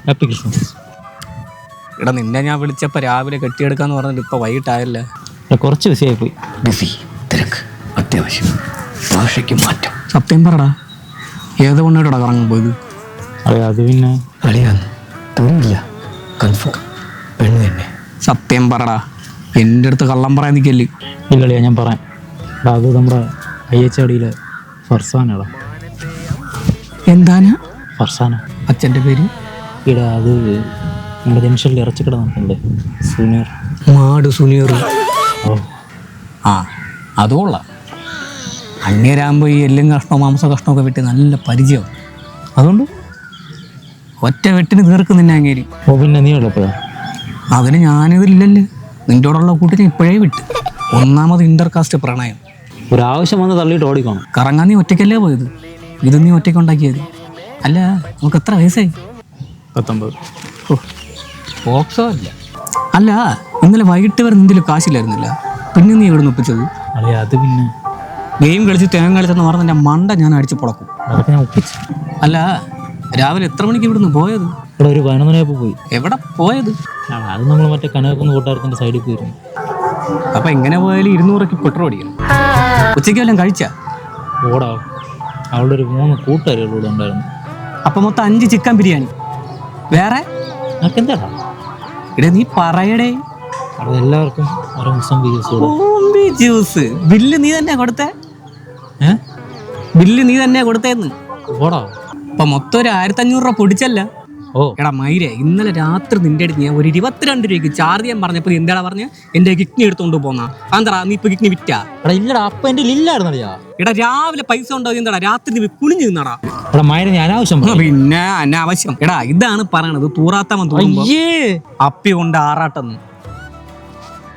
Happy Christmas. എടാ നിന്നെ ഞാൻ വിളിച്ചപ്പോൾ രാവിലെ കെട്ടിയെടുക്കാന്ന് പറഞ്ഞിട്ട് ഇപ്പൊ വൈകിട്ടായല്ലേ. കുറച്ച് ബിസിയായി പോയി. ബിസി, തിരക്ക്, അത്യാവശ്യം, ഭാഷയ്ക്ക് മാറ്റം. സത്യം പറടാ, ഏത് കൊണ്ടിട്ടാ കറങ്ങാൻ പോയത്? അതെ, അത് പിന്നെ അളിയാന്ന് തോന്നില്ല. കൺഫേം പെണ്ണ് തന്നെ. സത്യം പറടാ, എൻ്റെ അടുത്ത് കള്ളം പറയാൻ നിൽക്കല്ലേ. ഇല്ലളിയാ, ഞാൻ പറയാം. എടാ അത് നമ്മുടെ അയ്യച്ചാടിയിലെ ഫർസാനാടാ. എന്താനാ ഫർസാന അച്ഛൻ്റെ പേര്? ഇടാ അത് നമ്മുടെ ജംഗ്ഷനിൽ ഇറച്ചിക്കട നടക്കുന്നുണ്ട്, സൂനിയർ. മാട് സുനിയർ. ഓ ആ അത് കൊള്ളാം. അങ്ങേരാകുമ്പോൾ ഈ എല്ലും കഷ്ണവും മാംസ കഷ്ണമൊക്കെ വെട്ടി നല്ല പരിചയം. അതുകൊണ്ട് ഒറ്റ വെട്ടിന് തീർക്കും നിന്നെ അങ്ങേരി. ഓ പിന്നെ നീ ഉള്ളപ്പോഴാ? അതിന് ഞാനിതില്ലല്ലേ, നിൻ്റോടുള്ള കൂട്ടിന് ഇപ്പോഴേ വിട്ട്. ഒന്നാമത് ഇന്റർകാസ്റ്റ് പ്രണയം. ഒരാവശ്യം വന്ന് തള്ളിയിട്ട് ഓടിക്കണം. കറങ്ങാൻ നീ ഒറ്റയ്ക്കല്ലേ പോയത്, ഇത് നീ ഒറ്റയ്ക്ക് ഉണ്ടാക്കിയത്. അല്ല നമുക്ക് എത്ര വയസ്സായി? 19. ബോക്സോ അല്ല. അല്ല ഇന്നലെ വൈകിട്ട് വരെ നിന്റെയിൽ കാശില്ലായിരുന്നില്ല, പിന്നെ നീ എവിടെ ഒപ്പിച്ചത്? അളിയാ അത് പിന്നെ ഗെയിം കളിച്ച് തേങ്ങ കളിച്ചെന്ന് പറഞ്ഞ എൻ്റെ മണ്ട ഞാൻ അടിച്ച് പൊളക്കും. അതൊക്കെ ഞാൻ ഒപ്പിച്ചു. അല്ല രാവിലെ എത്ര മണിക്ക് ഇവിടുന്ന് പോയത്? ഇവിടെ ഒരു 11 മണിയായപ്പോൾ പോയി. എവിടെ പോയത്? അത് നമ്മൾ മറ്റേ കനകക്കുന്ന് കൂട്ടാരത്തിൻ്റെ സൈഡിൽ പോയിരുന്നു. അപ്പൊ എങ്ങനെ പോയാലും 200 പെട്രോൾ അടിക്കണം. ഉച്ചയ്ക്ക് വല്ലതും കഴിച്ചാ? ഓടാ, അവളുടെ ഒരു 3 കൂട്ടുകാരികളൂടെ ഉണ്ടായിരുന്നു. അപ്പൊ മൊത്തം 5 ചിക്കൻ ബിരിയാണി. വേറെ നിനക്ക് എന്താടാ? ഇടേ നീ പറയടേ. അവിടെ എല്ലാവർക്കും ഓരോ മുസംബി ജ്യൂസ്. ബില്ല് നീ തന്നെ കൊടുത്തേ? ബില്ല് നീ തന്നെ കൊടുത്തേന്ന്? ഓടാ. അപ്പൊ മൊത്തം ഒരു 1500 രൂപ പൊടിച്ചല്ല. ഓ എടാ മൈരെ, ഇന്നലെ രാത്രി നിന്റെ അടുത്ത് ഞാൻ ഒരു 22 രൂപയ്ക്ക് ചാർജ് ചെയ്യാൻ പറഞ്ഞപ്പോ നീ എന്താടാ പറഞ്ഞ? എന്റെ കിഡ്നി എടുത്തോണ്ട് പോന്നാ. അന്തടാ നീ ഇപ്പൊ കിഡ്നി വിറ്റാ? എടാ ഇല്ലടാ, അപ്പൊ എന്റെ ഇല്ലായിരുന്നറിയാ. എടാ രാവിലെ പൈസ ഉണ്ടാവും, എന്താടാ രാത്രി നീ കുളിഞ്ഞു നിന്നാടാ? എടാ മൈര അനാവശ്യം. പിന്നെ അനാവശ്യം. എടാ ഇതാണ് പറയണത്, തൂറാത്തമൻ തോന്നുമ്പോ അപ്പി കൊണ്ട് ആറാട്ടെന്ന്.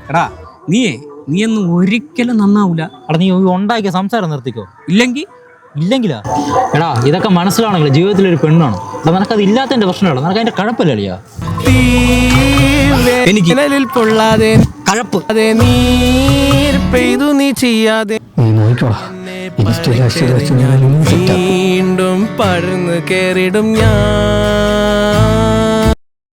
എടാ നീയൊന്നും ഒരിക്കലും നന്നാവൂല. എടാ നീ ഉണ്ടാക്കിയ സംസാരം നിർത്തിക്കോ. ഇല്ലെങ്കിലാ? എടാ ഇതൊക്കെ മനസ്സിലാണെങ്കിൽ ജീവിതത്തിലൊരു പെണ്ണാണ്. എടാ നിനക്കത് ഇല്ലാത്തതിന്റെ പ്രശ്നമാണ്, നിനക്ക് അതിന്റെ കഴപ്പല്ലേ അളിയാ? എനിക്ക് പൊള്ളാതെ കഴപ്പ് നീ ചെയ്യാതെ നീ നോക്കിക്കോളാ. വീണ്ടും പടർന്നു കയറിടും ഞാൻ.